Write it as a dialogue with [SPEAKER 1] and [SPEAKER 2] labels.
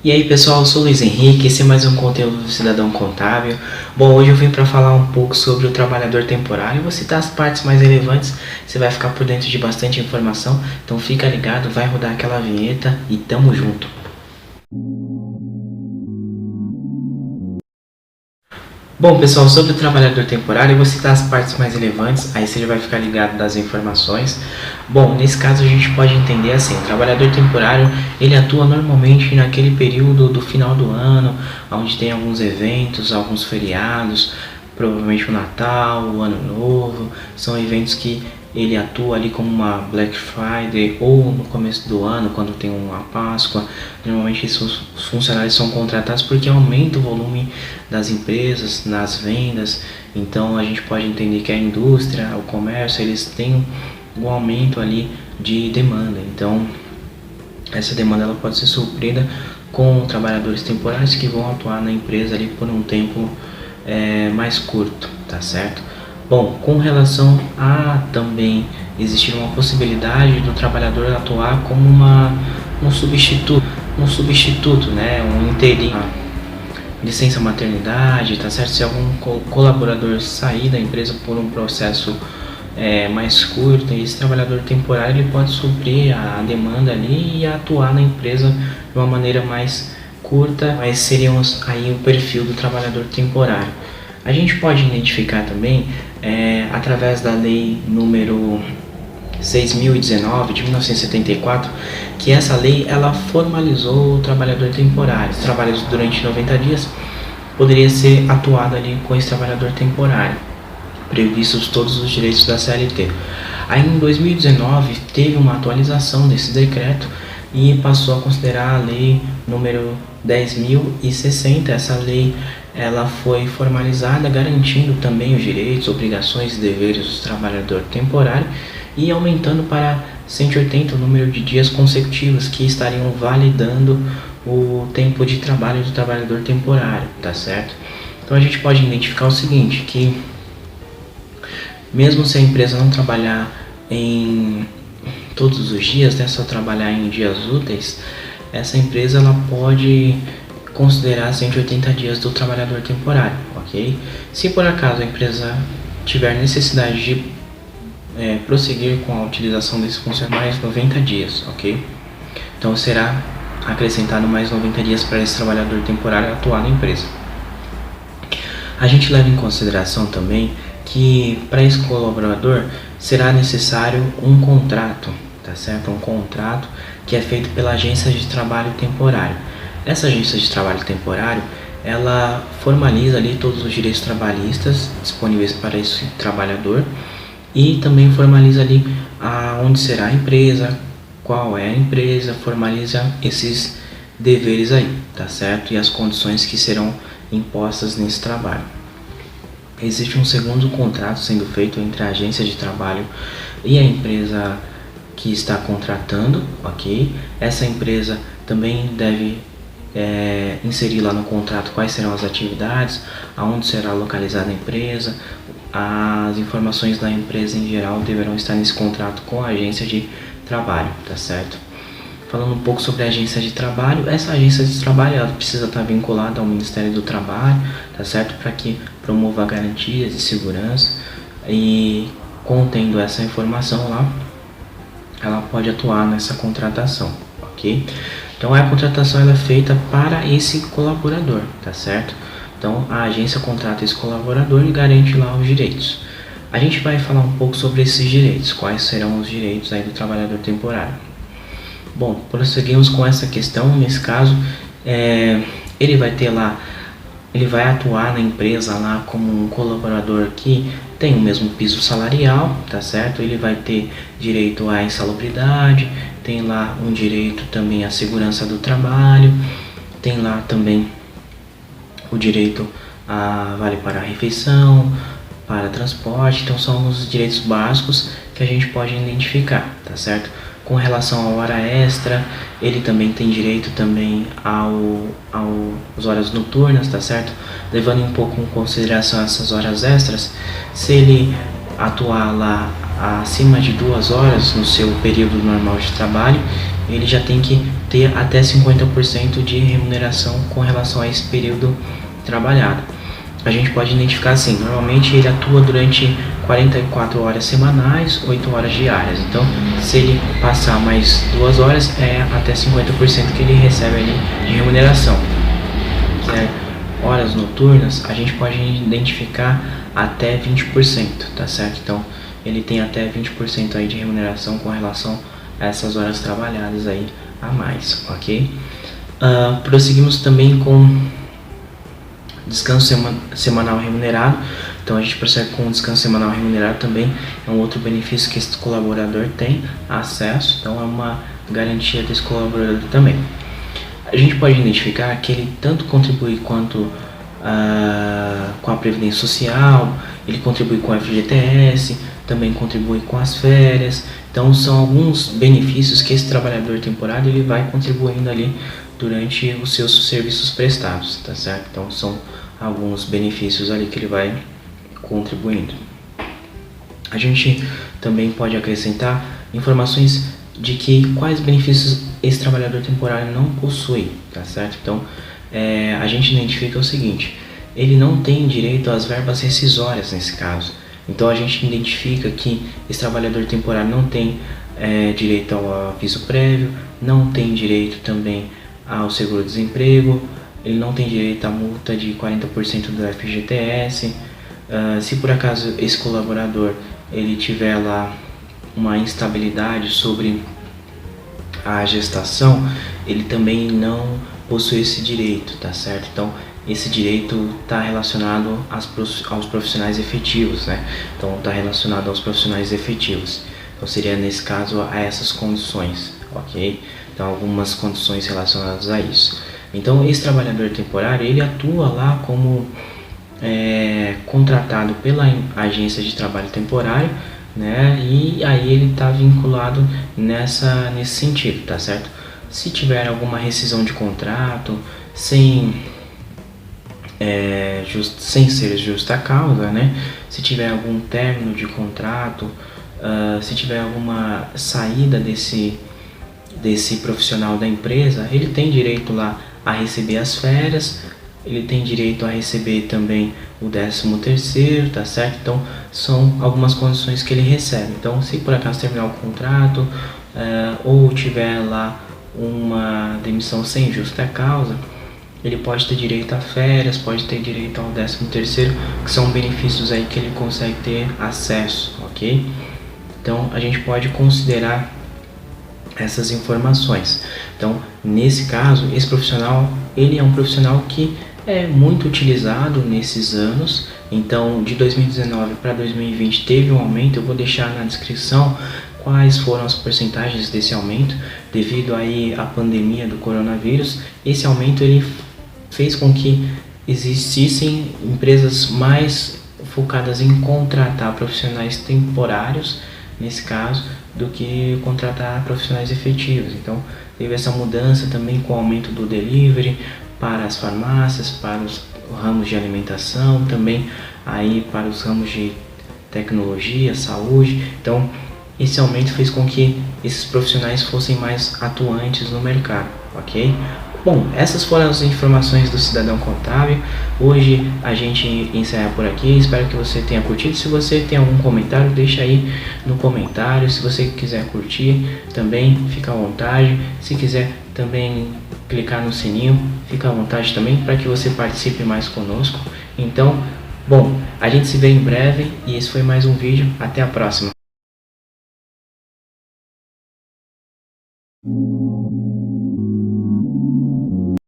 [SPEAKER 1] E aí pessoal, eu sou o Luiz Henrique, esse é mais um conteúdo do Cidadão Contábil. Bom, hoje eu vim para falar um pouco sobre o trabalhador temporário. Eu vou citar as partes mais relevantes, você vai ficar por dentro de bastante informação, então fica ligado, vai rodar aquela vinheta e tamo junto. Bom pessoal, sobre o trabalhador temporário, eu vou citar as partes mais relevantes, aí você já vai ficar ligado das informações. Bom, nesse caso a gente pode entender assim, o trabalhador temporário, ele atua normalmente naquele período do final do ano, onde tem alguns eventos, alguns feriados, provavelmente o Natal, o Ano Novo, são eventos que ele atua ali como uma Black Friday ou no começo do ano, quando tem uma Páscoa. Normalmente os funcionários são contratados porque aumenta o volume das empresas, nas vendas. Então a gente pode entender que a indústria, o comércio, eles têm um aumento ali de demanda. Então essa demanda ela pode ser suprida com trabalhadores temporários que vão atuar na empresa ali por um tempo mais curto, tá certo? Bom, com relação a também existir uma possibilidade do trabalhador atuar como um substituto, né, um interino, licença maternidade, tá certo? Se algum colaborador sair da empresa por um processo mais curto, esse trabalhador temporário ele pode suprir a demanda ali e atuar na empresa de uma maneira mais curta, mas seríamos aí o perfil do trabalhador temporário. A gente pode identificar também através da lei número 6.019 de 1974, que essa lei ela formalizou o trabalhador temporário. Os trabalhos durante 90 dias poderia ser atuado ali com esse trabalhador temporário, previstos todos os direitos da CLT. Aí em 2019 teve uma atualização desse decreto e passou a considerar a lei número 10.060. Essa lei ela foi formalizada garantindo também os direitos, obrigações e deveres do trabalhador temporário e aumentando para 180 o número de dias consecutivos que estariam validando o tempo de trabalho do trabalhador temporário, tá certo? Então a gente pode identificar o seguinte, que mesmo se a empresa não trabalhar em todos os dias, né, só trabalhar em dias úteis, essa empresa ela pode considerar 180 dias do trabalhador temporário, ok? Se por acaso a empresa tiver necessidade de prosseguir com a utilização desse funcionário, mais 90 dias, ok? Então será acrescentado mais 90 dias para esse trabalhador temporário atuar na empresa. A gente leva em consideração também que para esse colaborador será necessário um contrato, tá certo? Um contrato que é feito pela agência de trabalho temporário. Essa agência de trabalho temporário, ela formaliza ali todos os direitos trabalhistas disponíveis para esse trabalhador e também formaliza ali onde será a empresa, qual é a empresa, formaliza esses deveres aí, tá certo? E as condições que serão impostas nesse trabalho. Existe um segundo contrato sendo feito entre a agência de trabalho e a empresa que está contratando, ok? Essa empresa também deve inserir lá no contrato quais serão as atividades, aonde será localizada a empresa, as informações da empresa em geral deverão estar nesse contrato com a agência de trabalho, tá certo? Falando um pouco sobre a agência de trabalho, essa agência de trabalho ela precisa estar vinculada ao Ministério do Trabalho, tá certo? Para que promova garantias de segurança e contendo essa informação lá, ela pode atuar nessa contratação, ok? Então a contratação ela é feita para esse colaborador, tá certo? Então a agência contrata esse colaborador e garante lá os direitos. A gente vai falar um pouco sobre esses direitos, quais serão os direitos aí do trabalhador temporário. Bom, prosseguimos com essa questão. Nesse caso, ele vai atuar na empresa lá como um colaborador que tem o mesmo piso salarial, tá certo? Ele vai ter direito à insalubridade, tem lá um direito também à segurança do trabalho, tem lá também o direito a vale para a refeição, para transporte. Então são os direitos básicos que a gente pode identificar, tá certo? Com relação à hora extra, ele também tem direito também às horas noturnas, tá certo? Levando um pouco em consideração essas horas extras, se ele atuar lá acima de 2 horas no seu período normal de trabalho, ele já tem que ter até 50% de remuneração com relação a esse período trabalhado. A gente pode identificar assim, normalmente ele atua durante 44 horas semanais, 8 horas diárias. Então, se ele passar mais 2 horas, é até 50% que ele recebe ali de remuneração. Horas noturnas, a gente pode identificar até 20%, tá certo? Então, ele tem até 20% aí de remuneração com relação a essas horas trabalhadas aí a mais, ok? Prosseguimos também com descanso semanal remunerado. Então a gente prossegue com o descanso semanal remunerado também, é um outro benefício que esse colaborador tem acesso, então é uma garantia desse colaborador também. A gente pode identificar que ele tanto contribui quanto com a Previdência Social, ele contribui com o FGTS, também contribui com as férias. Então são alguns benefícios que esse trabalhador temporário ele vai contribuindo ali durante os seus serviços prestados, tá certo? Então são alguns benefícios ali que ele vai contribuindo. A gente também pode acrescentar informações de que quais benefícios esse trabalhador temporário não possui, tá certo? Então a gente identifica o seguinte: ele não tem direito às verbas rescisórias nesse caso. Então a gente identifica que esse trabalhador temporário não tem direito ao aviso prévio, não tem direito também ao seguro-desemprego, ele não tem direito à multa de 40% do FGTS. Se por acaso esse colaborador ele tiver lá uma instabilidade sobre a gestação, ele também não possui esse direito, tá certo? Então esse direito está relacionado aos profissionais efetivos, né? Então está relacionado aos profissionais efetivos. Então seria nesse caso a essas condições, ok? Então algumas condições relacionadas a isso. Então esse trabalhador temporário ele atua lá como contratado pela agência de trabalho temporário, né? E aí ele está vinculado nesse sentido, tá certo? Se tiver alguma rescisão de contrato sem ser justa causa, né? Se tiver algum término de contrato, se tiver alguma saída desse profissional da empresa, ele tem direito lá a receber as férias, ele tem direito a receber também o 13º, tá certo? Então são algumas condições que ele recebe. Então se por acaso terminar o contrato ou tiver lá uma demissão sem justa causa, ele pode ter direito a férias, pode ter direito ao 13º, que são benefícios aí que ele consegue ter acesso, ok? Então a gente pode considerar essas informações. Então nesse caso, esse profissional ele é um profissional que é muito utilizado nesses anos. Então de 2019 para 2020 teve um aumento. Eu vou deixar na descrição quais foram as porcentagens desse aumento devido aí à pandemia do coronavírus. Esse aumento ele fez com que existissem empresas mais focadas em contratar profissionais temporários, nesse caso, do que contratar profissionais efetivos. Então teve essa mudança também com o aumento do delivery para as farmácias, para os ramos de alimentação, também aí para os ramos de tecnologia, saúde. Então esse aumento fez com que esses profissionais fossem mais atuantes no mercado, ok? Bom, essas foram as informações do Cidadão Contábil. Hoje a gente encerra por aqui. Espero que você tenha curtido. Se você tem algum comentário, deixa aí no comentário. Se você quiser curtir, também fica à vontade. Se quiser também clicar no sininho, fica à vontade também para que você participe mais conosco. Então, bom, a gente se vê em breve e esse foi mais um vídeo. Até a próxima.